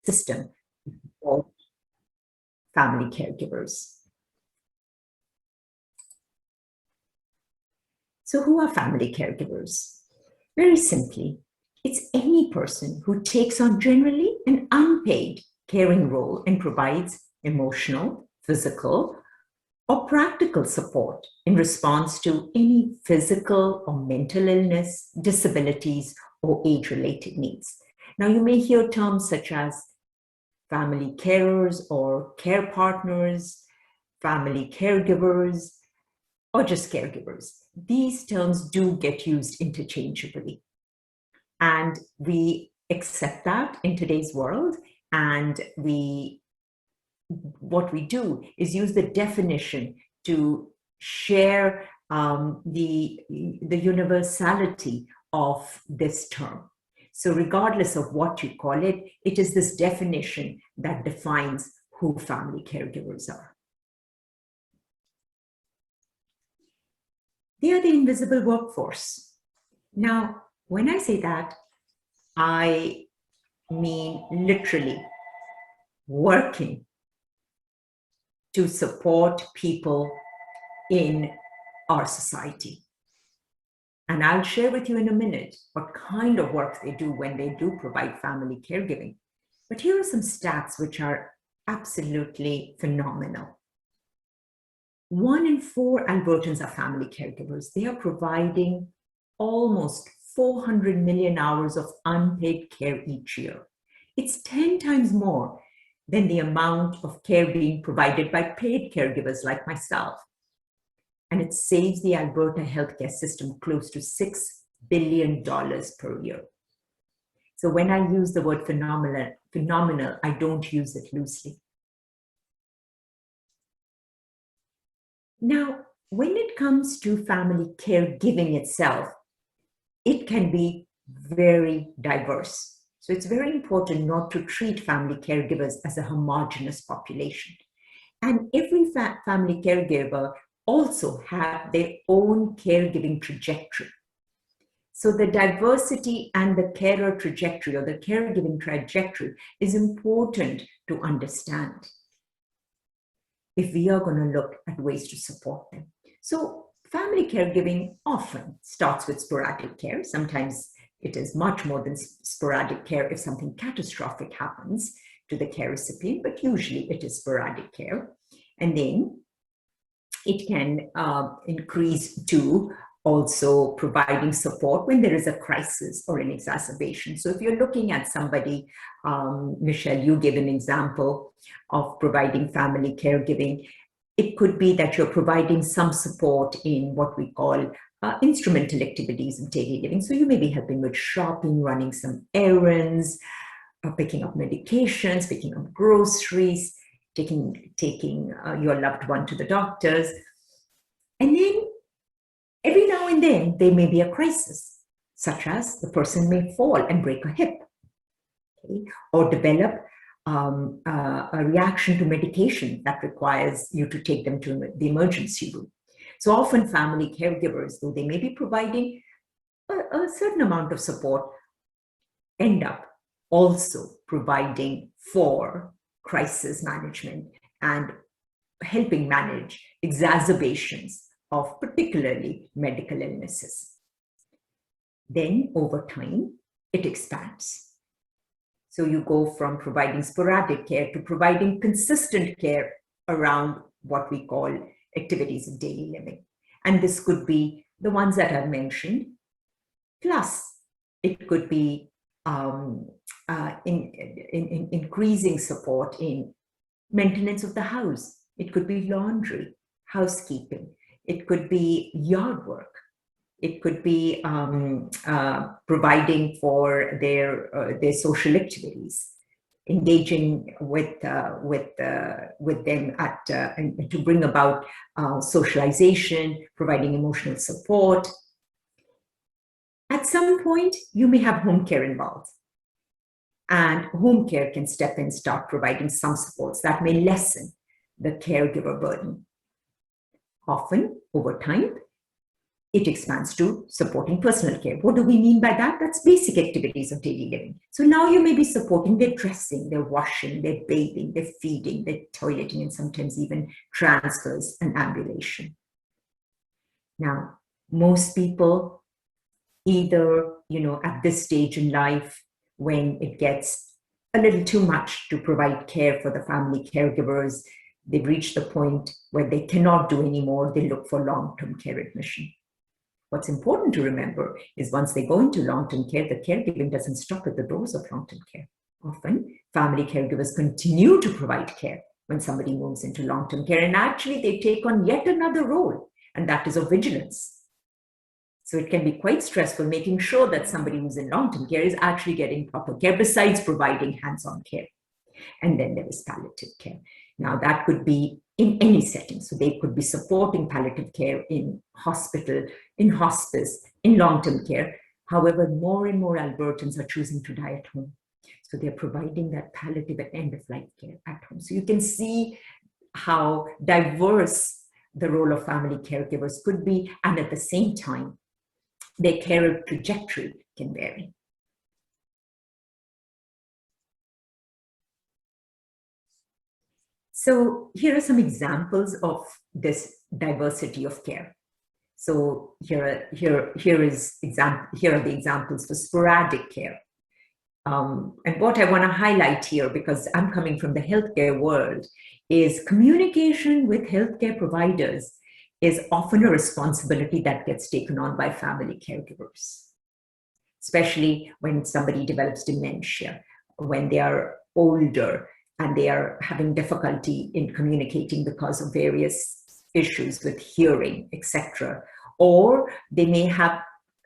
system of family caregivers. So who are family caregivers? Very simply, it's any person who takes on generally an unpaid caring role and provides emotional, physical, or practical support in response to any physical or mental illness, disabilities, or age-related needs. Now, you may hear terms such as family carers or care partners, family caregivers, or just caregivers. These terms do get used interchangeably. And we accept that in today's world, and what we do is use the definition to share the universality of this term. So regardless of what you call it, it is this definition that defines who family caregivers are. They are the invisible workforce. Now, when I say that, I mean literally working to support people in our society. And I'll share with you in a minute what kind of work they do when they do provide family caregiving. But here are some stats which are absolutely phenomenal. 1 in 4 Albertans are family caregivers. They are providing almost 400 million hours of unpaid care each year. It's 10 times more than the amount of care being provided by paid caregivers like myself. And it saves the Alberta healthcare system close to $6 billion per year. So when I use the word phenomenal, I don't use it loosely. Now, when it comes to family caregiving itself, it can be very diverse. So it's very important not to treat family caregivers as a homogeneous population. And every family caregiver also have their own caregiving trajectory. So the diversity and the carer trajectory or the caregiving trajectory is important to understand if we are going to look at ways to support them. So family caregiving often starts with sporadic care. Sometimes it is much more than sporadic care if something catastrophic happens to the care recipient, but usually it is sporadic care. And then it can increase to also providing support when there is a crisis or an exacerbation. So if you're looking at somebody, Michelle, you gave an example of providing family caregiving. It could be that you're providing some support in what we call instrumental activities of daily living. So you may be helping with shopping, running some errands, picking up medications, picking up groceries, taking your loved one to the doctors. And then every now and then there may be a crisis, such as the person may fall and break a hip, okay, or develop a reaction to medication that requires you to take them to the emergency room. So often family caregivers, though they may be providing a certain amount of support, end up also providing for crisis management and helping manage exacerbations of particularly medical illnesses. Then over time, it expands. So you go from providing sporadic care to providing consistent care around what we call activities of daily living. And this could be the ones that I've mentioned, plus it could be increasing support in maintenance of the house. It could be laundry, housekeeping. It could be yard work. It could be providing for their social activities, engaging with them and to bring about socialization, providing emotional support. At some point, you may have home care involved. And home care can step in, start providing some supports that may lessen the caregiver burden. Often, over time, it expands to supporting personal care. What do we mean by that? That's basic activities of daily living. So now you may be supporting their dressing, their washing, their bathing, their feeding, their toileting, and sometimes even transfers and ambulation. Now, most people either, at this stage in life, when it gets a little too much to provide care for the family caregivers, they've reached the point where they cannot do anymore, they look for long-term care admission. What's important to remember is once they go into long-term care, the caregiving doesn't stop at the doors of long-term care. Often, family caregivers continue to provide care when somebody moves into long-term care, and actually they take on yet another role, and that is of vigilance. So it can be quite stressful making sure that somebody who's in long-term care is actually getting proper care besides providing hands-on care. And then there is palliative care. Now that could be in any setting. So they could be supporting palliative care in hospital, in hospice, in long-term care. However, more and more Albertans are choosing to die at home. So they're providing that palliative and end-of-life care at home. So you can see how diverse the role of family caregivers could be, and at the same time, their care trajectory can vary. So here are some examples of this diversity of care. So here are the examples for sporadic care. And what I want to highlight here, because I'm coming from the healthcare world, is communication with healthcare providers is often a responsibility that gets taken on by family caregivers, especially when somebody develops dementia, when they are older and they are having difficulty in communicating because of various issues with hearing, etc. Or they may have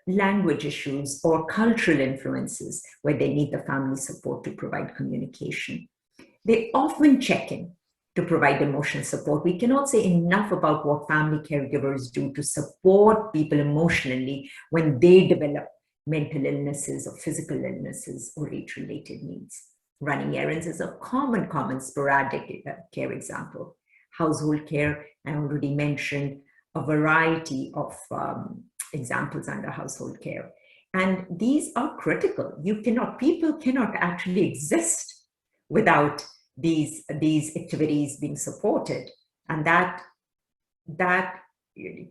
language issues or cultural influences where they need the family support to provide communication. They often check in to provide emotional support. We cannot say enough about what family caregivers do to support people emotionally when they develop mental illnesses or physical illnesses or age-related needs. Running errands is a common sporadic care example. Household care, I already mentioned a variety of examples under household care. And these are critical. People cannot actually exist without these activities being supported. And that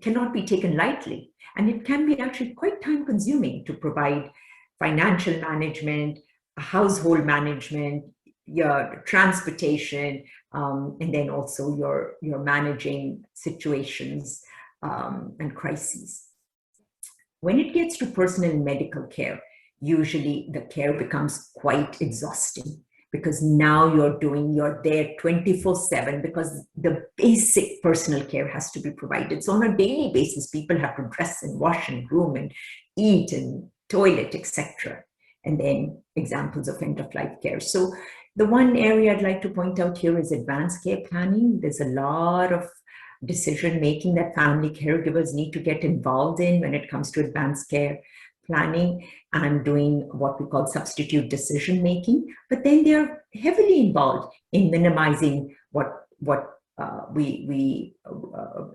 cannot be taken lightly. And it can be actually quite time consuming to provide financial management, household management, your transportation, and then also your managing situations and crises. When it gets to personal and medical care, usually the care becomes quite exhausting because now you're there 24/7 because the basic personal care has to be provided. So on a daily basis, people have to dress and wash and groom and eat and toilet, etc. And then examples of end-of-life care. So the one area I'd like to point out here is advanced care planning. There's a lot of decision-making that family caregivers need to get involved in when it comes to advanced care planning and doing what we call substitute decision-making. But then they're heavily involved in minimizing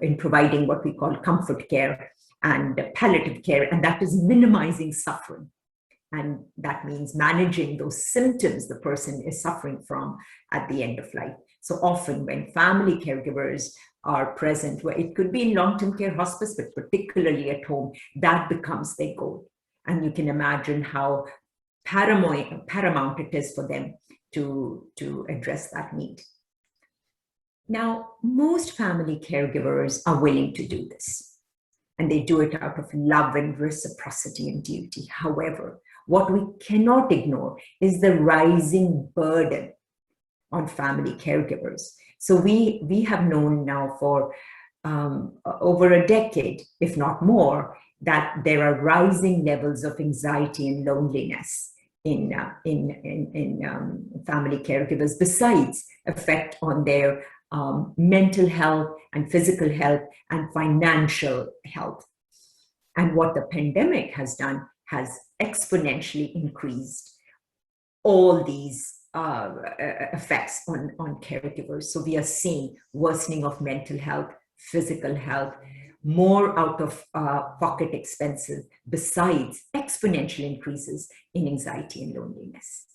in providing what we call comfort care and palliative care, and that is minimizing suffering. And that means managing those symptoms the person is suffering from at the end of life. So often when family caregivers are present, where it could be in long-term care hospice, but particularly at home, that becomes their goal. And you can imagine how paramount it is for them to address that need. Now, most family caregivers are willing to do this, and they do it out of love and reciprocity and duty. However, what we cannot ignore is the rising burden on family caregivers. So we have known now for over a decade, if not more, that there are rising levels of anxiety and loneliness in family caregivers, besides effect on their mental health and physical health and financial health. And what the pandemic has done has exponentially increased all these effects on caregivers. So we are seeing worsening of mental health, physical health, more out of pocket expenses, besides exponential increases in anxiety and loneliness.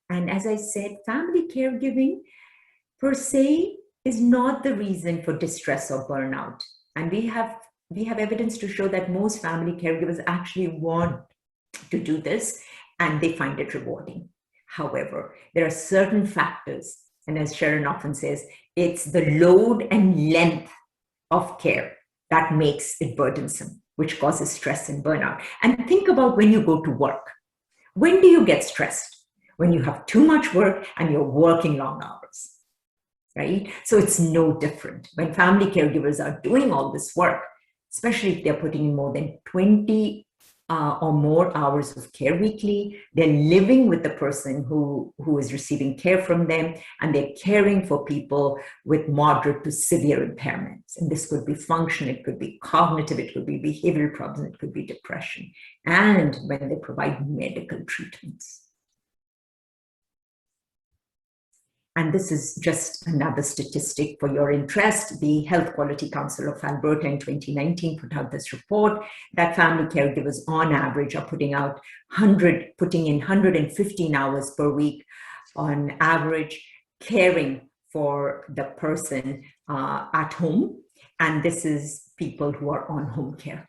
And as I said, family caregiving per se is not the reason for distress or burnout. And we have evidence to show that most family caregivers actually want to do this and they find it rewarding. However, there are certain factors, and as Sharon often says, it's the load and length of care that makes it burdensome, which causes stress and burnout. And think about when you go to work. When do you get stressed? When you have too much work and you're working long hours, right? So it's no different. When family caregivers are doing all this work, especially if they're putting in more than 20 or more hours of care weekly, they're living with the person who is receiving care from them, and they're caring for people with moderate to severe impairments. And this could be function, it could be cognitive, it could be behavioral problems, it could be depression, and when they provide medical treatments. And this is just another statistic for your interest. The Health Quality Council of Alberta in 2019 put out this report that family caregivers on average are putting in 115 hours per week on average, caring for the person at home. And this is people who are on home care.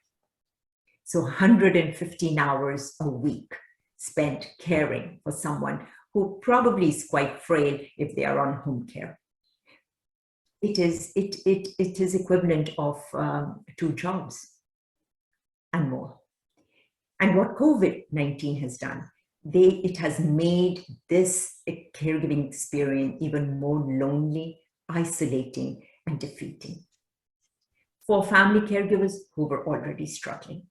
So 115 hours a week spent caring for someone who probably is quite frail if they are on home care. It is equivalent of 2 jobs and more. And what COVID-19 has done, it has made this caregiving experience even more lonely, isolating, and defeating for family caregivers who were already struggling.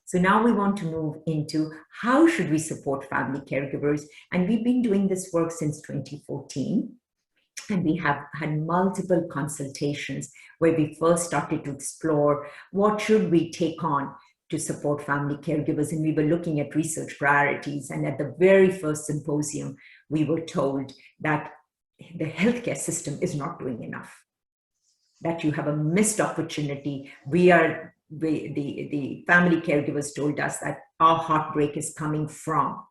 So now we want to move into how should we support family caregivers? And we've been doing this work since 2014. And we have had multiple consultations where we first started to explore what should we take on to support family caregivers. And we were looking at research priorities. And at the very first symposium, we were told that the healthcare system is not doing enough, that you have a missed opportunity. The family caregivers told us that our heartbreak is coming from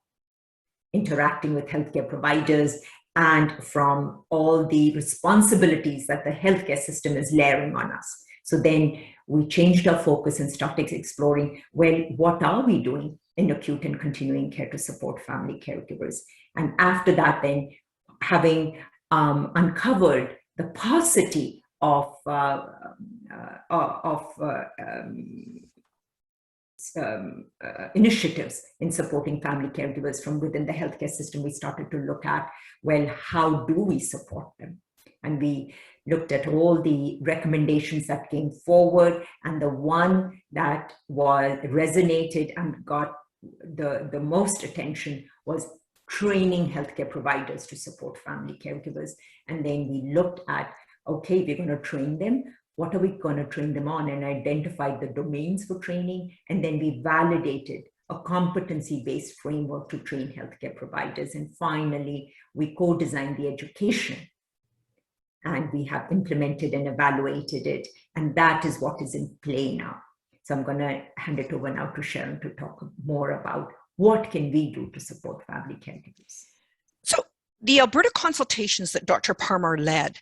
interacting with healthcare providers and from all the responsibilities that the healthcare system is layering on us. So then we changed our focus and started exploring, well, what are we doing in acute and continuing care to support family caregivers? And after that, then having uncovered the paucity of initiatives in supporting family caregivers from within the healthcare system, we started to look at, well, how do we support them? And we looked at all the recommendations that came forward, and the one that resonated and got the most attention was training healthcare providers to support family caregivers. And then we looked at, okay, we're going to train them. What are we going to train them on? And identified the domains for training. And then we validated a competency-based framework to train healthcare providers. And finally, we co-designed the education. And we have implemented and evaluated it. And that is what is in play now. So I'm going to hand it over now to Sharon to talk more about what can we do to support family caregivers. So the Alberta consultations that Dr. Parmar led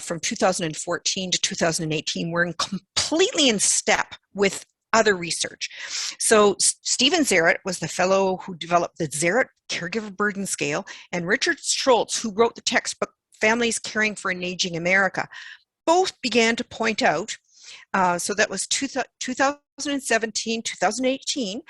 from 2014 to 2018 were completely in step with other research. So Stephen Zaret was the fellow who developed the Zaret Caregiver Burden Scale, and Richard Schultz, who wrote the textbook Families Caring for an Aging America, both began to point out, so that was 2017, 2018,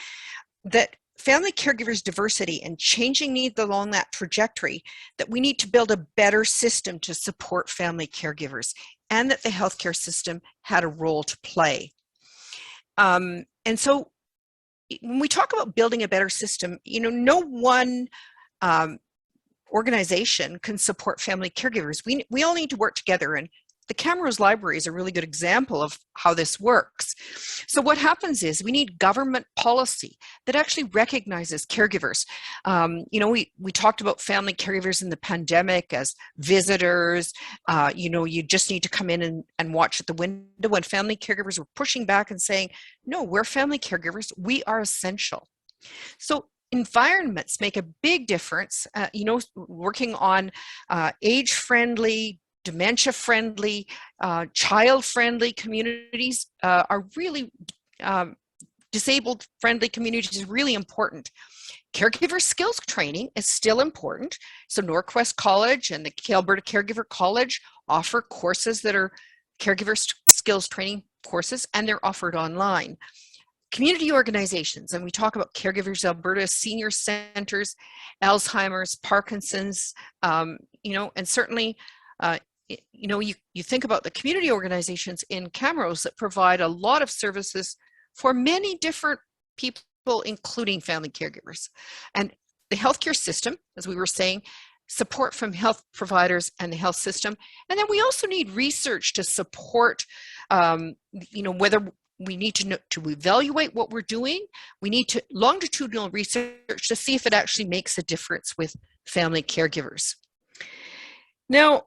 that family caregivers diversity and changing needs along that trajectory, that we need to build a better system to support family caregivers, and that the healthcare system had a role to play. And so when we talk about building a better system, no one organization can support family caregivers. We all need to work together, and the Camrose Library is a really good example of how this works. So what happens is we need government policy that actually recognizes caregivers. We talked about family caregivers in the pandemic as visitors. You just need to come in and watch at the window, when family caregivers were pushing back and saying, no, we're family caregivers. We are essential. So environments make a big difference. Working on age-friendly, dementia-friendly, child-friendly communities are really, disabled-friendly communities is really important. Caregiver skills training is still important. So Norquest College and the Alberta Caregiver College offer courses that are caregiver skills training courses, and they're offered online. Community organizations, and we talk about Caregivers Alberta, senior centers, Alzheimer's, Parkinson's, and certainly, you think about the community organizations in Camrose that provide a lot of services for many different people, including family caregivers. And the healthcare system, as we were saying, support from health providers and the health system. And then we also need research to support, whether we need to evaluate what we're doing. We need to longitudinal research to see if it actually makes a difference with family caregivers. Now,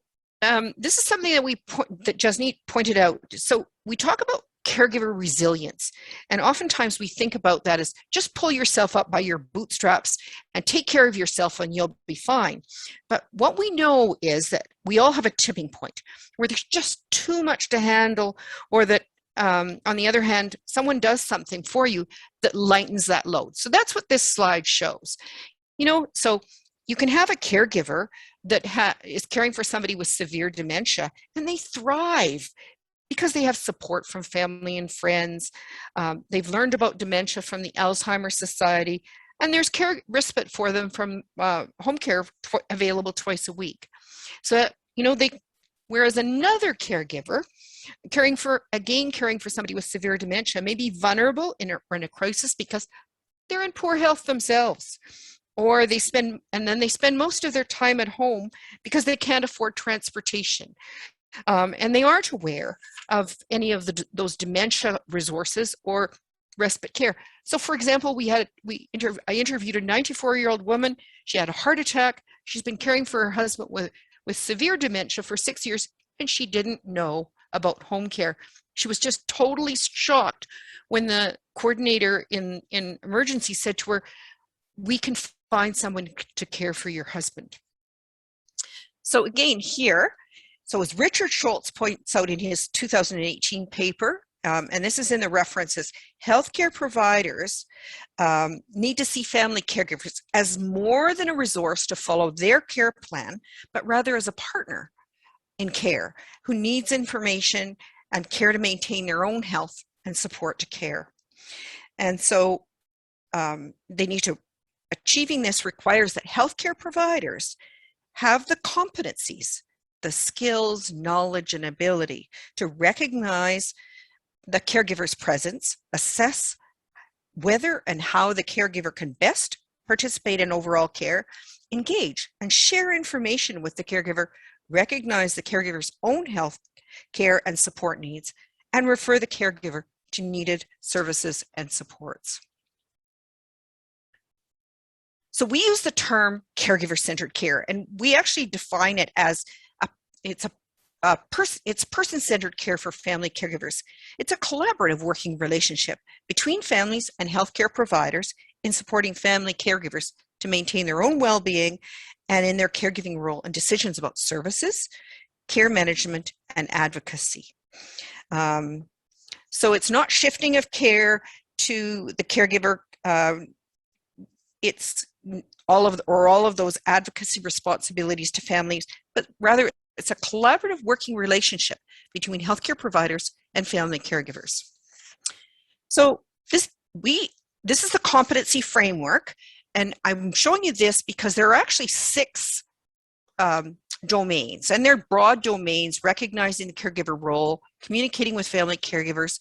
this is something that Jasneet pointed out. So we talk about caregiver resilience, and oftentimes we think about that as just pull yourself up by your bootstraps and take care of yourself and you'll be fine. But what we know is that we all have a tipping point where there's just too much to handle, or that on the other hand, someone does something for you that lightens that load. So that's what this slide shows. So you can have a caregiver that is caring for somebody with severe dementia, and they thrive because they have support from family and friends. They've learned about dementia from the Alzheimer's Society, and there's care respite for them from home care available twice a week. So, whereas another caregiver caring for somebody with severe dementia may be vulnerable in a crisis because they're in poor health themselves, or they spend most of their time at home because they can't afford transportation, and they aren't aware of any of those dementia resources or respite care. So, for example, I interviewed a 94-year-old woman. She had a heart attack. She's been caring for her husband with severe dementia for 6 years, and she didn't know about home care. She was just totally shocked when the coordinator in emergency said to her, "We can find someone to care for your husband." So again here, as Richard Schultz points out in his 2018 paper, and this is in the references, healthcare providers need to see family caregivers as more than a resource to follow their care plan, but rather as a partner in care who needs information and care to maintain their own health and support to care. And so achieving this requires that healthcare providers have the competencies, the skills, knowledge, and ability to recognize the caregiver's presence, assess whether and how the caregiver can best participate in overall care, engage and share information with the caregiver, recognize the caregiver's own health care and support needs, and refer the caregiver to needed services and supports. So we use the term caregiver-centered care, and we actually define it as it's person-centered care for family caregivers. It's a collaborative working relationship between families and healthcare providers in supporting family caregivers to maintain their own well-being and in their caregiving role and decisions about services, care management, and advocacy. So it's not shifting of care to the caregiver. It's all of those advocacy responsibilities to families, but rather it's a collaborative working relationship between healthcare providers and family caregivers. So this is the competency framework, and I'm showing you this because there are actually 6 domains, and they're broad domains: recognizing the caregiver role, communicating with family caregivers,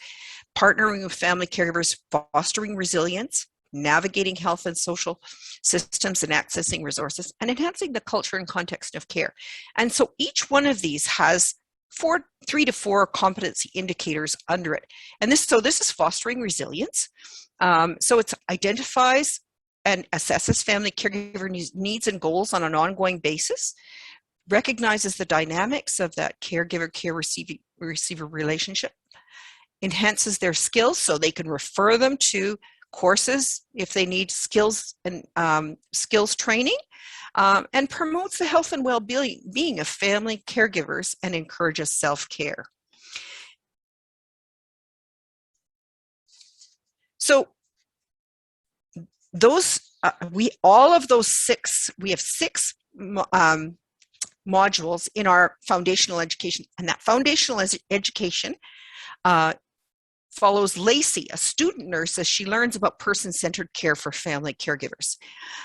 partnering with family caregivers, fostering resilience, navigating health and social systems and accessing resources, and enhancing the culture and context of care. And so each one of these has 3 to 4 competency indicators under it. And this is fostering resilience. So it identifies and assesses family caregiver needs and goals on an ongoing basis, recognizes the dynamics of that caregiver care receiver relationship, enhances their skills so they can refer them to courses if they need skills and skills training, and promotes the health and well-being of family caregivers and encourages self-care. So those we have 6 modules in our foundational education, and that foundational education follows Lacey, a student nurse, as she learns about person-centered care for family caregivers.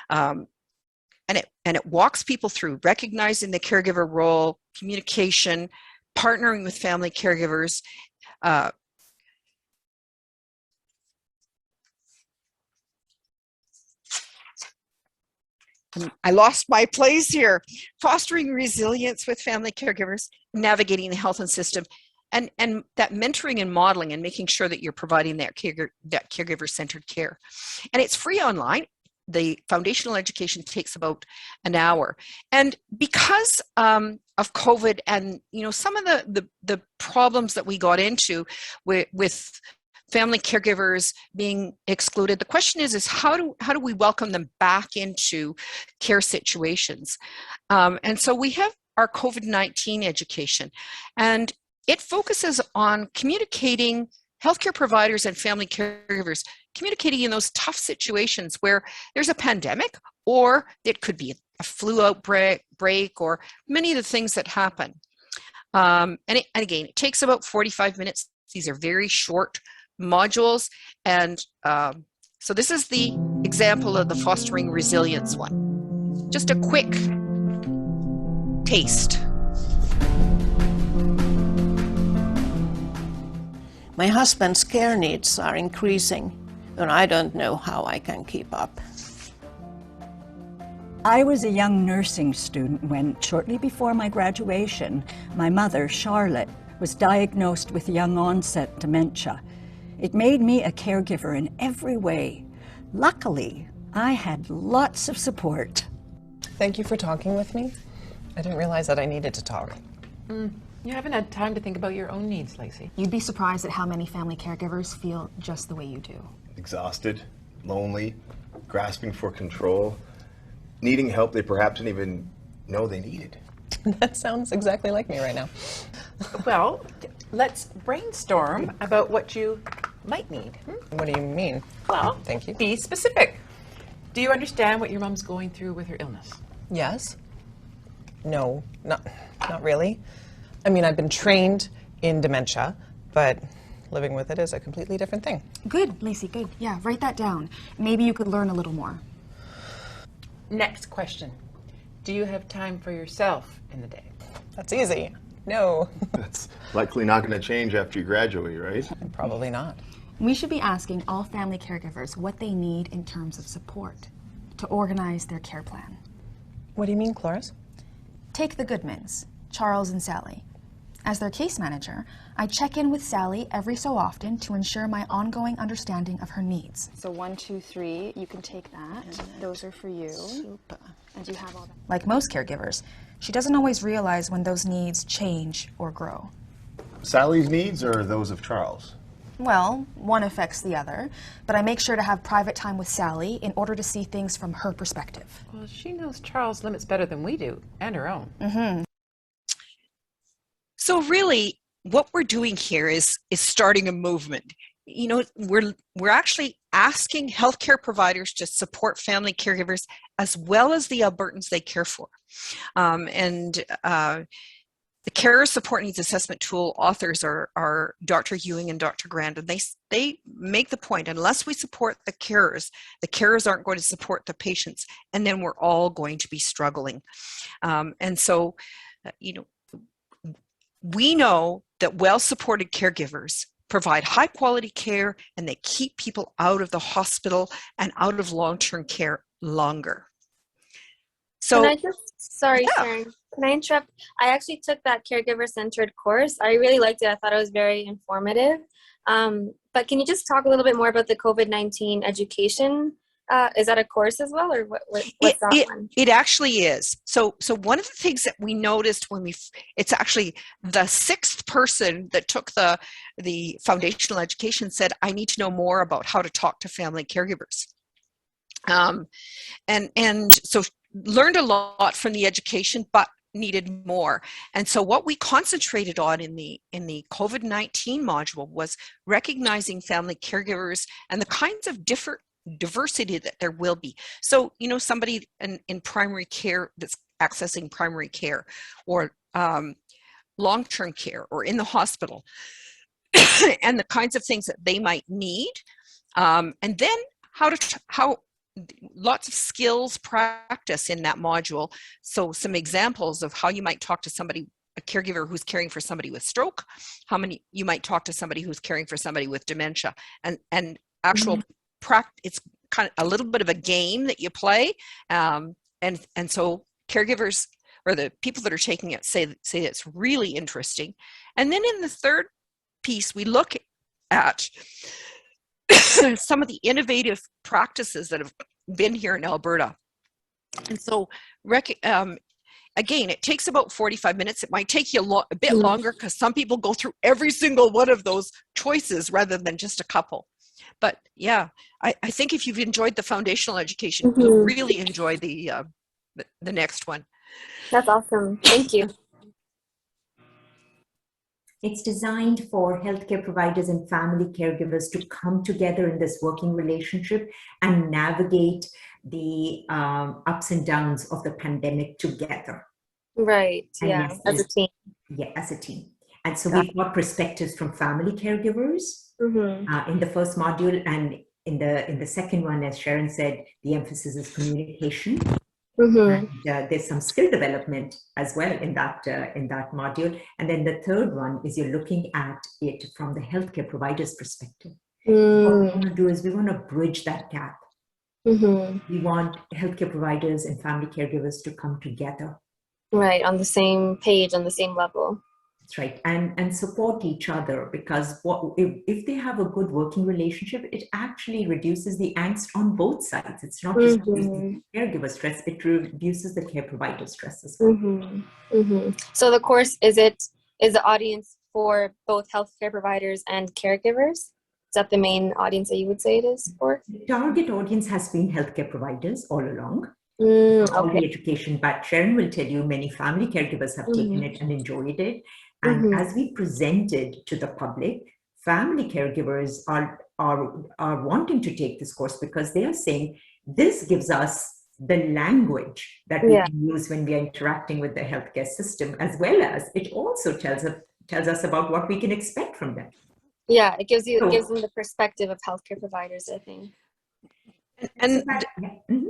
And it walks people through recognizing the caregiver role, communication, partnering with family caregivers, I lost my place here. Fostering resilience with family caregivers, navigating the health and system, and that mentoring and modeling and making sure that you're providing that caregiver-centered care. And it's free online. The foundational education takes about an hour. And because of COVID and some of the problems that we got into with family caregivers being excluded, the question is how do we welcome them back into care situations? And so we have our COVID-19 education, and it focuses on communicating healthcare providers and family caregivers, communicating in those tough situations where there's a pandemic, or it could be a flu outbreak, or many of the things that happen. And again, it takes about 45 minutes. These are very short modules. And so this is the example of the fostering resilience one. Just a quick taste. My husband's care needs are increasing, and I don't know how I can keep up. I was a young nursing student when, shortly before my graduation, my mother, Charlotte, was diagnosed with young onset dementia. It made me a caregiver in every way. Luckily, I had lots of support. Thank you for talking with me. I didn't realize that I needed to talk. You haven't had time to think about your own needs, Lacey. You'd be surprised at how many family caregivers feel just the way you do. Exhausted, lonely, grasping for control, needing help they perhaps didn't even know they needed. That sounds exactly like me right now. Well, let's brainstorm about what you might need. What do you mean? Well, thank you. Be specific. Do you understand what your mom's going through with her illness? Yes. No, not really. I mean, I've been trained in dementia, but living with it is a completely different thing. Good, Lacey, good. Yeah, write that down. Maybe you could learn a little more. Next question. Do you have time for yourself in the day? That's easy. No. That's likely not going to change after you graduate, right? Probably not. We should be asking all family caregivers what they need in terms of support to organize their care plan. What do you mean, Cloris? Take the Goodmans, Charles and Sally. As their case manager, I check in with Sally every so often to ensure my ongoing understanding of her needs. So 1, 2, 3, you can take that. Those are for you. Super. And you have all that. Like most caregivers, she doesn't always realize when those needs change or grow. Sally's needs or those of Charles? Well, one affects the other, but I make sure to have private time with Sally in order to see things from her perspective. Well, she knows Charles' limits better than we do, and her own. Mm-hmm. So really, what we're doing here is starting a movement. We're actually asking healthcare providers to support family caregivers as well as the Albertans they care for. The Care Support Needs Assessment Tool authors are Dr. Ewing and Dr. Grad, and they make the point, unless we support the carers aren't going to support the patients, and then we're all going to be struggling. And so, we know that well-supported caregivers provide high-quality care, and they keep people out of the hospital and out of long-term care longer. So, Can I just, sorry, yeah. Sharon, Can I interrupt? I actually took that caregiver-centered course. I really liked it. I thought it was very informative. But can you just talk a little bit more about the COVID-19 education? Is that a course as well, or what's that one? It actually is. So one of the things that we noticed when it's actually the sixth person that took the foundational education said, I need to know more about how to talk to family caregivers. And so learned a lot from the education, but needed more. And so what we concentrated on in the COVID-19 module was recognizing family caregivers and the kinds of diversity that there will be. So, somebody in primary care that's accessing primary care, or long-term care, or in the hospital, and the kinds of things that they might need, and then how lots of skills practice in that module. So some examples of how you might talk to a caregiver who's caring for somebody with stroke, how many you might talk to somebody who's caring for somebody with dementia, and actual it's kind of a little bit of a game that you play. And so caregivers, or the people that are taking it, say it's really interesting. And then in the third piece, we look at some of the innovative practices that have been here in Alberta. And so, again, it takes about 45 minutes. It might take you a bit longer because some people go through every single one of those choices rather than just a couple. But yeah, I think if you've enjoyed the foundational education, you'll really enjoy the next one. That's awesome. Thank you. It's designed for healthcare providers and family caregivers to come together in this working relationship and navigate the ups and downs of the pandemic together. Right. And yeah. Yes, as a team. Yeah, as a team. And so we've got perspectives from family caregivers in the first module, and in the second one, as Sharon said, the emphasis is communication. And there's some skill development as well in that module. And then the third one is you're looking at it from the healthcare provider's perspective. What we want to do is we want to bridge that gap. We want healthcare providers and family caregivers to come together. Right, on the same page, on the same level. That's right, and support each other, because if they have a good working relationship, it actually reduces the angst on both sides. It's not just reducing the caregiver stress, it reduces the care provider stress as well. So the course, is the audience for both healthcare providers and caregivers? Is that the main audience that you would say it is for? The target audience has been healthcare providers all along. All the education, but Sharon will tell you many family caregivers have taken it and enjoyed it. And as we presented to the public, family caregivers are wanting to take this course because they are saying this gives us the language that we can use when we are interacting with the healthcare system, as well as it also tells us about what we can expect from them. Yeah, it gives them the perspective of healthcare providers, I think. And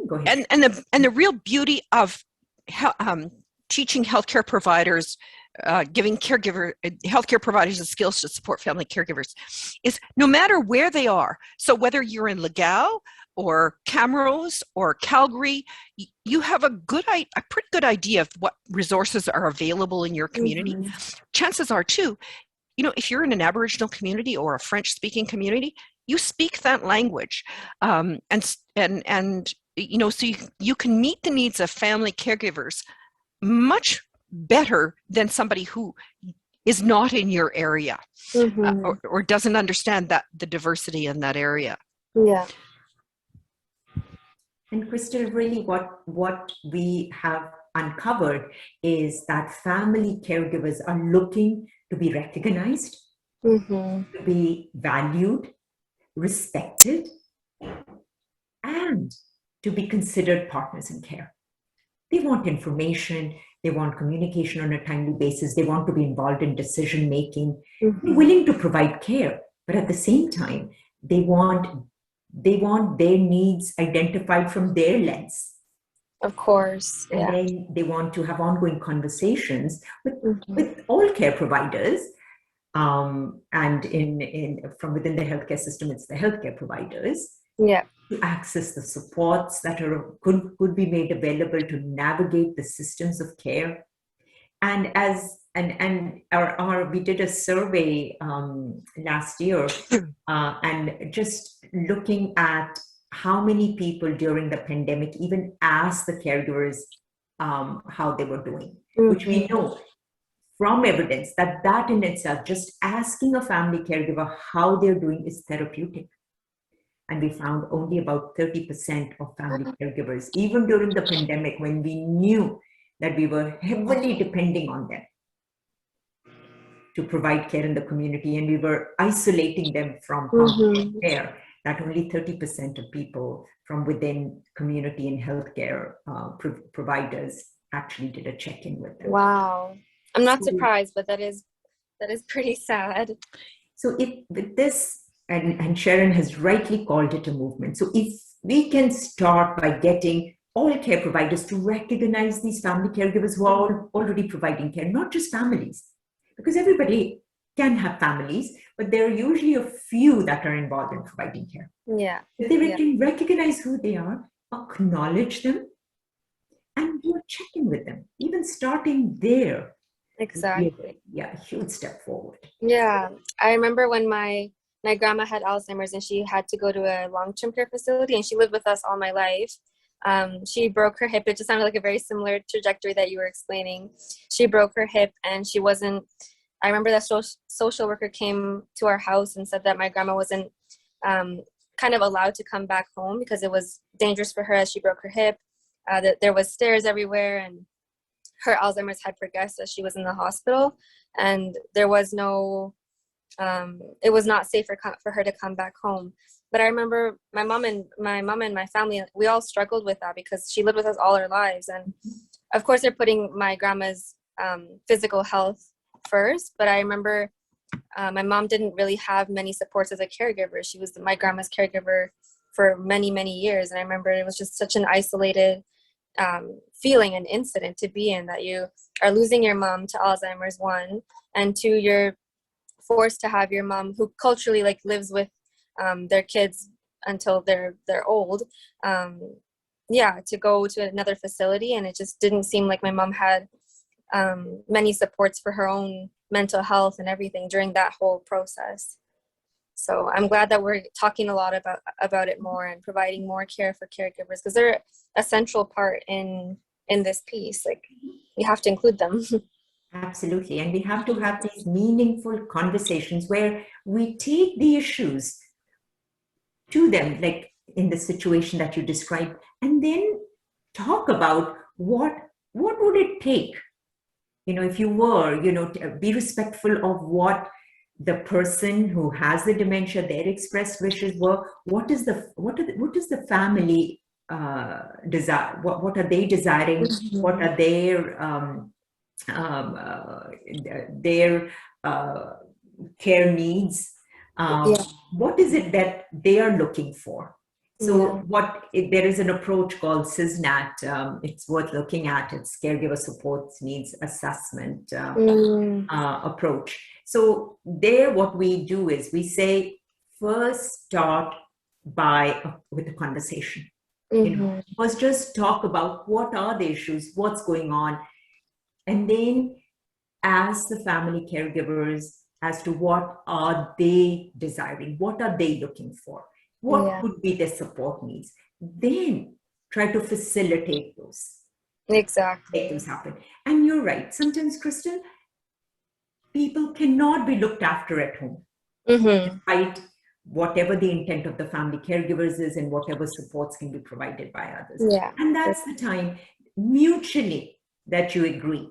go ahead. And the real beauty of teaching healthcare providers, giving healthcare providers the skills to support family caregivers, is no matter where they are. So whether you're in Legal or Camrose or Calgary, you have a pretty good idea of what resources are available in your community. Chances are too, if you're in an Aboriginal community or a French-speaking community, you speak that language, so you can meet the needs of family caregivers much better than somebody who is not in your area or doesn't understand the diversity in that area. Yeah. And Crystal, really what we have uncovered is that family caregivers are looking to be recognized, to be valued, respected, and to be considered partners in care. They want information, they want communication on a timely basis, they want to be involved in decision making, they're willing to provide care, but at the same time, they want their needs identified from their lens. Of course. And then they want to have ongoing conversations with all care providers. And from within the healthcare system, it's the healthcare providers. Yeah. To access the supports that could be made available to navigate the systems of care. And we did a survey last year, and just looking at how many people during the pandemic even asked the caregivers how they were doing, which we know from evidence that in itself, just asking a family caregiver how they're doing is therapeutic. And we found only about 30% of family caregivers, even during the pandemic, when we knew that we were heavily depending on them to provide care in the community, and we were isolating them from care, that only 30% of people from within community and healthcare providers actually did a check-in with them. Wow. I'm not surprised, but that is pretty sad. So if with this, and Sharon has rightly called it a movement. So if we can start by getting all care providers to recognize these family caregivers who are already providing care, not just families, because everybody can have families, but there are usually a few that are involved in providing care. Yeah. If they can recognize who they are, acknowledge them, and do a check-in with them, even starting there. Exactly. Yeah, a huge step forward. Yeah. I remember when my grandma had Alzheimer's and she had to go to a long-term care facility, and she lived with us all my life. She broke her hip. It just sounded like a very similar trajectory that you were explaining. She broke her hip, and she wasn't, I remember that social worker came to our house and said that my grandma wasn't kind of allowed to come back home because it was dangerous for her as she broke her hip, that there was stairs everywhere, and her Alzheimer's had progressed as she was in the hospital, and there was no, it was not safe for her to come back home. But I remember my mom and my family, we all struggled with that because she lived with us all our lives. And of course, they're putting my grandma's physical health first. But I remember my mom didn't really have many supports as a caregiver. She was my grandma's caregiver for many, many years. And I remember it was just such an isolated feeling and incident to be in, that you are losing your mom to Alzheimer's, one, and two, you're forced to have your mom, who culturally lives with their kids until they're old, to go to another facility. And it just didn't seem like my mom had many supports for her own mental health and everything during that whole process. So I'm glad that we're talking a lot about it more and providing more care for caregivers, because they're a central part in this piece. We have to include them. Absolutely. And we have to have these meaningful conversations where we take the issues to them, like in the situation that you described, and then talk about what would it take, if you were, to be respectful of what the person who has the dementia, their expressed wishes were. What is the family desire? What are they desiring? What are their care needs? What is it that they are looking for? So there is an approach called CISNAT. It's worth looking at. It's Caregiver Support Needs Assessment approach. So there, what we do is we say, first start with a conversation. First just talk about what are the issues, what's going on, and then ask the family caregivers as to what are they desiring, what are they looking for, what could be their support needs. Then try to facilitate those. Exactly. Make those happen. And you're right. Sometimes, Kristen, people cannot be looked after at home, despite whatever the intent of the family caregivers is and whatever supports can be provided by others. Yeah. And that's the time mutually that you agree.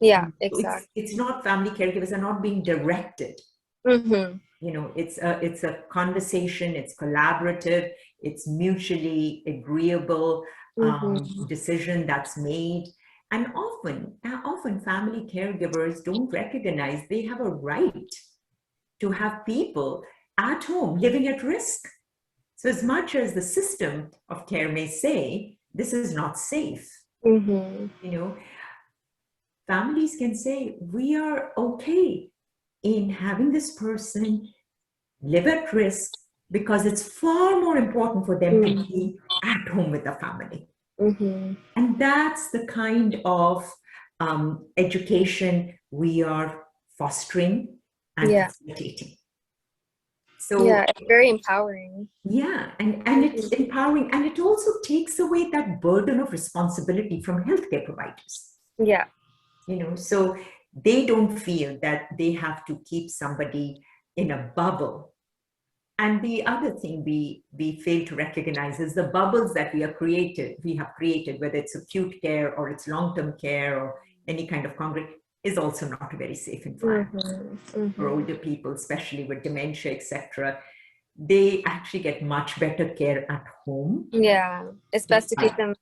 Yeah, exactly. It's not, family caregivers are not being directed. It's a conversation, it's collaborative, it's mutually agreeable decision that's made. And often family caregivers don't recognize they have a right to have people at home living at risk. So as much as the system of care may say, this is not safe, families can say, we are okay in having this person live at risk because it's far more important for them to be at home with the family. And that's the kind of Education, we are fostering and Yeah. facilitating. So Yeah, it's very empowering. yeah, and it's empowering, and it also takes away that burden of responsibility from healthcare providers. Yeah. So they don't feel that they have to keep somebody in a bubble. And the other thing we fail to recognize is the bubbles that we have created, whether it's acute care or it's long-term care or any kind of congregate, is also not a very safe environment for older people, especially with dementia, etc. They actually get much better care at home. Yeah, it's best to keep them.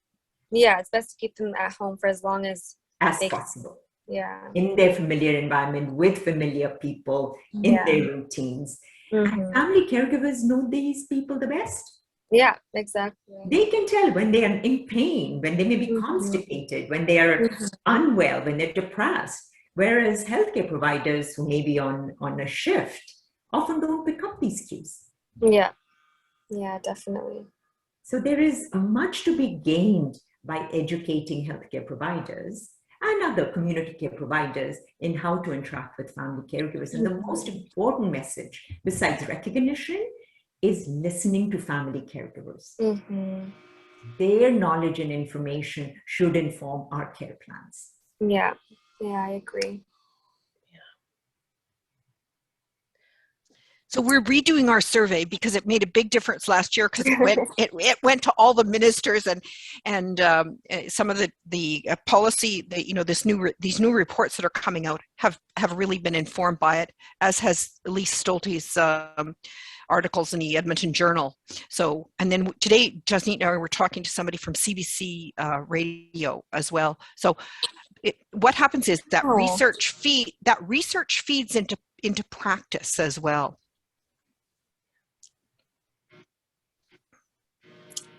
Yeah, it's best to keep them at home for as long as possible. Yeah. In their familiar environment with familiar people in their routines. And family caregivers know these people the best. Yeah, exactly. They can tell when they are in pain, when they may be constipated, when they are unwell, when they're depressed. Whereas healthcare providers who may be on a shift often don't pick up these cues. Yeah, yeah, definitely. So there is much to be gained by educating healthcare providers and other community care providers in how to interact with family caregivers. And the most important message, besides recognition, is listening to family caregivers. Their knowledge and information should inform our care plans. Yeah, yeah, I agree. So we're redoing our survey because it made a big difference last year, because it went to all the ministers and some of the policy, these new reports that are coming out have really been informed by it, as has Elise Stolte's articles in the Edmonton Journal. So, and then today, Jasneet and I were talking to somebody from CBC radio as well. So what happens is that research feeds into practice as well.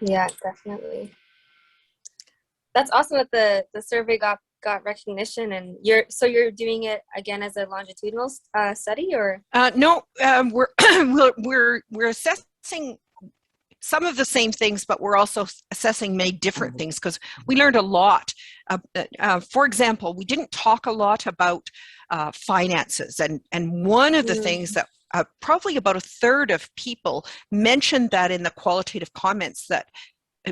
Yeah, definitely. That's awesome that the survey got recognition, and you're doing it again as a longitudinal study, or no, we're assessing some of the same things, but we're also assessing many different things, because we learned a lot. For example, we didn't talk a lot about finances, and one of the things that probably about a third of people mentioned that in the qualitative comments, that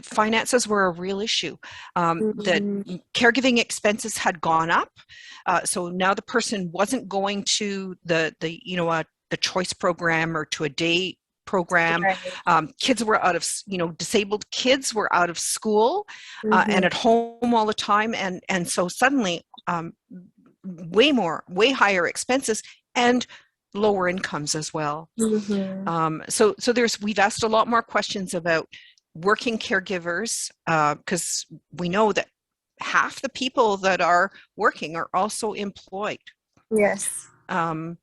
finances were a real issue. That caregiving expenses had gone up, so now the person wasn't going to the choice program or to a day program. Kids were out of, disabled kids were out of school and at home all the time, and so suddenly way higher expenses and lower incomes as well. So we've asked a lot more questions about working caregivers, because we know that half the people that are working are also employed. Yes. And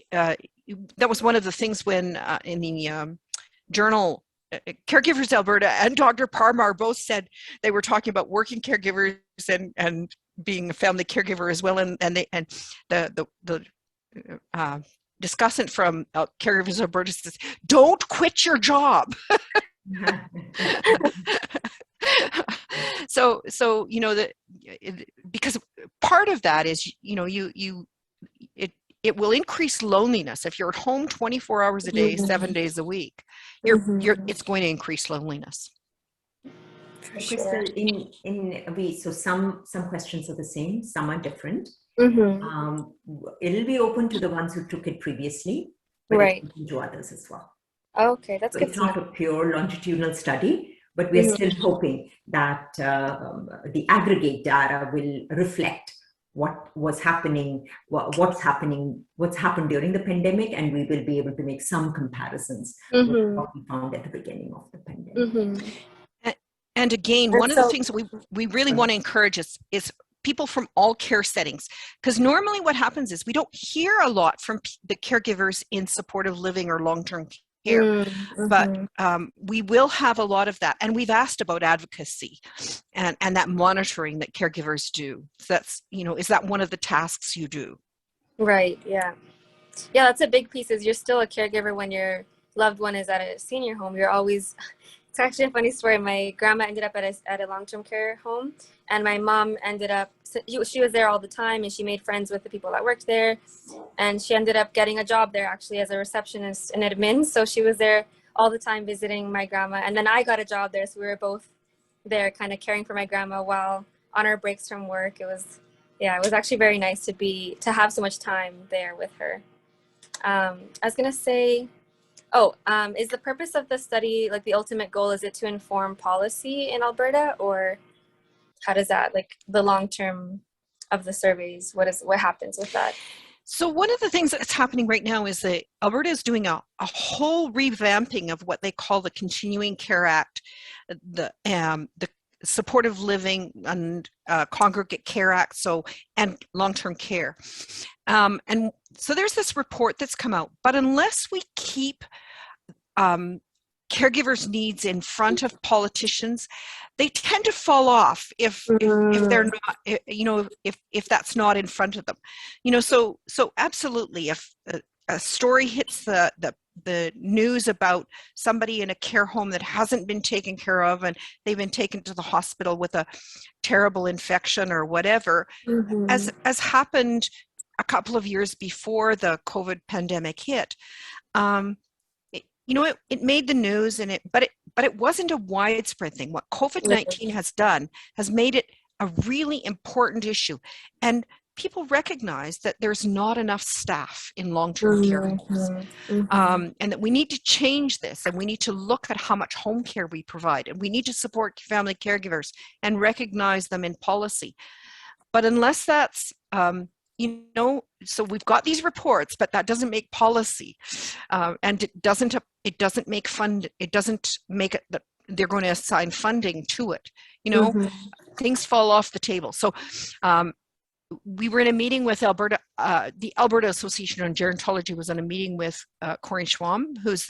that was one of the things when in the journal, Caregivers Alberta and Dr. Parmar both said they were talking about working caregivers and being a family caregiver as well, and the discussant from Caregivers Alberta says, "Don't quit your job." So because part of that is it will increase loneliness if you're at home 24 hours a day, 7 days a week. It's going to increase loneliness. For sure. So some questions are the same, some are different. It'll be open to the ones who took it previously, but it's open to others as well. Okay, that's good. It's not a pure longitudinal study, but we're still hoping that the aggregate data will reflect what's happened during the pandemic, and we will be able to make some comparisons with what we found at the beginning of the pandemic. And again, one of the things that we really want to encourage is people from all care settings, because normally what happens is we don't hear a lot from the caregivers in supportive living or long-term care, but we will have a lot of that, and we've asked about advocacy and that monitoring that caregivers do. So that's, is that one of the tasks you do? Right. Yeah, that's a big piece. Is you're still a caregiver when your loved one is at a senior home. You're always It's actually a funny story. My grandma ended up at a long-term care home, and my mom ended up, she was there all the time, and she made friends with the people that worked there, and she ended up getting a job there actually as a receptionist and admin. So she was there all the time visiting my grandma, and then I got a job there, so we were both there kind of caring for my grandma while on our breaks from work. It was actually very nice to have so much time there with her. I was gonna say, is the purpose of the study, like the ultimate goal, is it to inform policy in Alberta, or how does that, like the long term of the surveys, what happens with that? So one of the things that's happening right now is that Alberta is doing a whole revamping of what they call the Continuing Care Act, the Supportive Living and Congregate Care Act, and long-term care. And so there's this report that's come out, but unless we keep caregivers' needs in front of politicians, they tend to fall off if they're not, if that's not in front of them, so absolutely, if a story hits the news about somebody in a care home that hasn't been taken care of and they've been taken to the hospital with a terrible infection or whatever, as happened a couple of years before the COVID pandemic hit, it made the news, but it wasn't a widespread thing. What COVID-19 has done has made it a really important issue, and people recognize that there's not enough staff in long-term care homes, and that we need to change this, and we need to look at how much home care we provide, and we need to support family caregivers and recognize them in policy. But unless that's so we've got these reports, but that doesn't make policy, and it doesn't make it that they're going to assign funding to it. Things fall off the table. So we were in a meeting with Alberta, the Alberta Association on Gerontology was in a meeting with Corinne Schwam, who's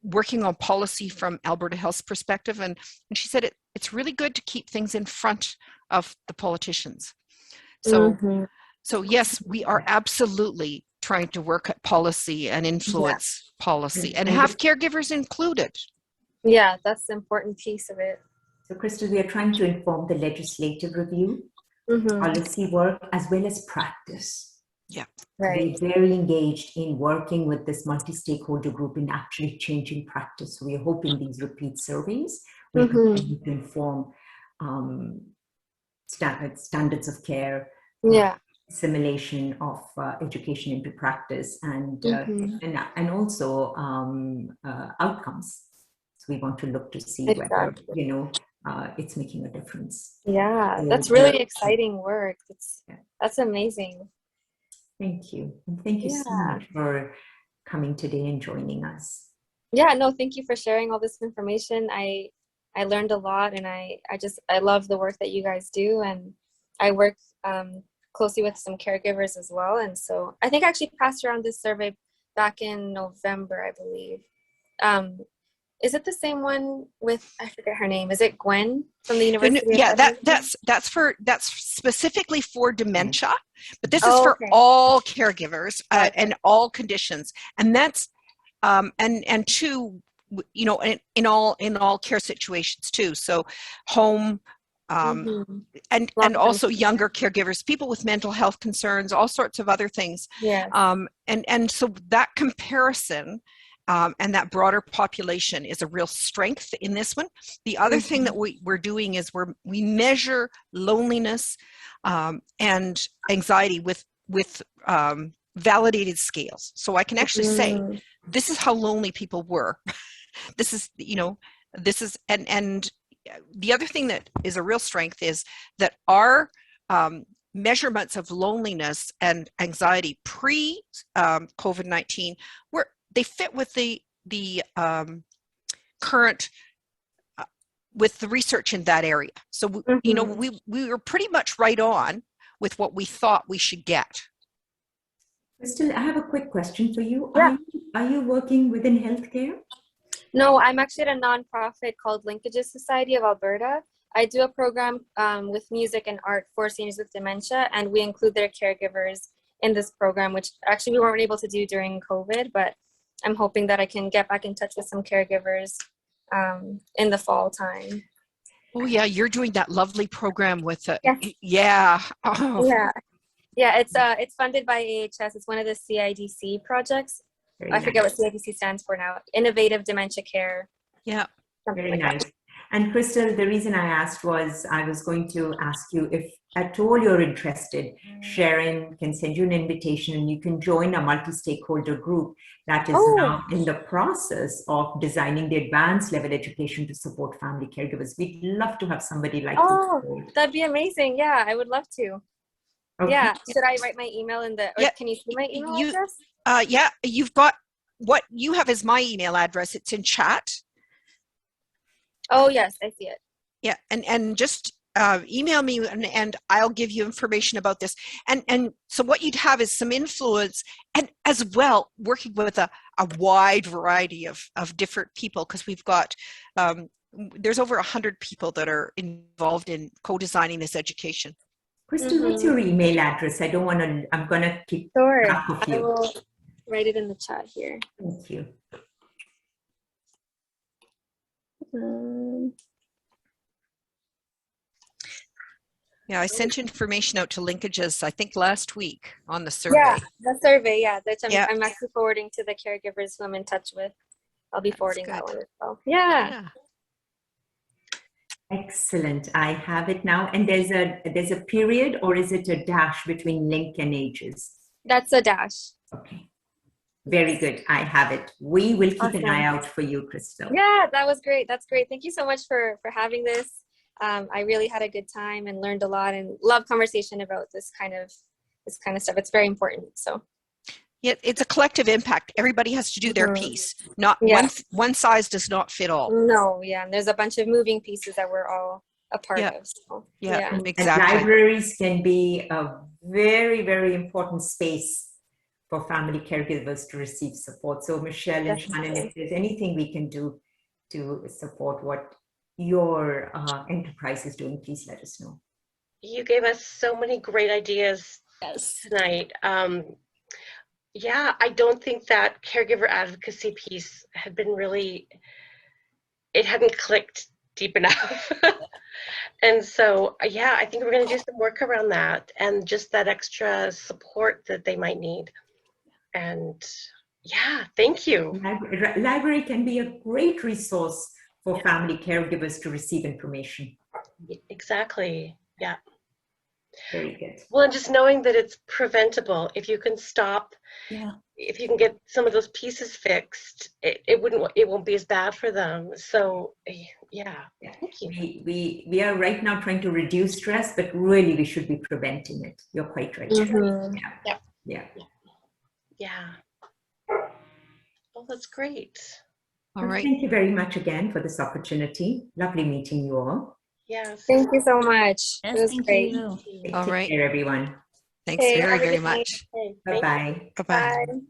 working on policy from Alberta Health's perspective, and she said it's really good to keep things in front of the politicians. So yes, we are absolutely trying to work at policy and influence policy and have caregivers included. Yeah, that's the important piece of it. So Crystal, we are trying to inform the legislative review, policy work, as well as practice. Yeah, right. We're very engaged in working with this multi-stakeholder group in actually changing practice. So we're hoping these repeat surveys will continue to inform standards of care, assimilation of education into practice, and also outcomes. So we want to look to see whether it's making a difference. Yeah, so that's really exciting work. That's amazing. Thank you. And thank you so much for coming today and joining us. Yeah, no, thank you for sharing all this information. I learned a lot, and I love the work that you guys do, and I work closely with some caregivers as well. And so I think I actually passed around this survey back in November, I believe. Is it the same one with, I forget her name, is it Gwen from the University of Edmonton? that's specifically for dementia, but this is for all caregivers and all conditions, and that's and two, in all care situations too. So home, and also younger caregivers, people with mental health concerns, all sorts of other things. And so that comparison and that broader population is a real strength in this one. The other thing that we're doing is we measure loneliness and anxiety with validated scales. So I can actually say, this is how lonely people were. This is, and the other thing that is a real strength is that our measurements of loneliness and anxiety pre-COVID-19 they fit with the current with the research in that area. So we were pretty much right on with what we thought we should get. Crystal, I have a quick question for you. Yeah. Are you working within healthcare? No, I'm actually at a nonprofit called Linkages Society of Alberta. I do a program with music and art for seniors with dementia, and we include their caregivers in this program, which actually we weren't able to do during COVID, but I'm hoping that I can get back in touch with some caregivers in the fall time. Oh yeah, you're doing that lovely program with Yes. yeah. Oh. Yeah, it's funded by AHS. It's one of the CIDC projects. Very I forget nice. what CIDC stands for now. Innovative Dementia Care. Yeah. Something Very like nice. that. And Crystal, the reason I asked was I was going to ask you if at all you're interested, Sharon can send you an invitation and you can join a multi-stakeholder group that is now in the process of designing the advanced level education to support family caregivers. We'd love to have somebody like you. That'd be amazing. Yeah, I would love to. Okay. Yeah, should I write my email in the, or Yeah, can you see my email you- address? Yeah, you've got what you have is my email address. It's in chat. Oh yes, I see it. Yeah, and just email me and I'll give you information about this. And so what you'd have is some influence, and as well working with a wide variety of different people, because we've got there's over 100 people that are involved in co-designing this education. Crystal, what's your email address? I don't want to, I'm going to keep Sure, track of I you. will write it in the chat here. Thank you. Yeah, I sent information out to linkages, I think last week on the survey. Yeah, the survey, yeah, that Yeah. I'm actually forwarding to the caregivers who I'm in touch with. I'll be forwarding that good. one as well. Yeah. Yeah. Excellent. I have it now. And there's a period, or is it a dash between link and ages? That's a dash. Okay. Very good. I have it. We will keep an eye Awesome. out for you, Crystal. Yeah, that was great. That's great. Thank you so much for having this. I really had a good time and learned a lot, and love conversation about this kind of stuff. It's very important. So Yeah, it's a collective impact. Everybody has to do their piece. Not one size does not fit all. No, yeah, and there's a bunch of moving pieces that we're all a part of. So, Yeah, And exactly. libraries can be a very, very important space for family caregivers to receive support. So Michelle and Shannon, if there's anything we can do to support what your enterprise is doing, please let us know. You gave us so many great ideas tonight. Yeah, I don't think that caregiver advocacy piece had been really, it hadn't clicked deep enough. And so, yeah, I think we're going to do some work around that and just that extra support that they might need. And yeah, thank you. Library can be a great resource for family caregivers to receive information. Exactly. Yeah. Very good. Well, and just knowing that it's preventable. If you can stop, if you can get some of those pieces fixed, it won't be as bad for them. So yeah. Thank you. We are right now trying to reduce stress, but really we should be preventing it. You're quite right. Yeah. Oh, that's great. All right. Thank you very much again for this opportunity. Lovely meeting you all. Yes. Thank you so much. Yes, It was thank great. you. All Take right. care, everyone. Thanks very, very much. Bye-bye. Bye-bye. Bye.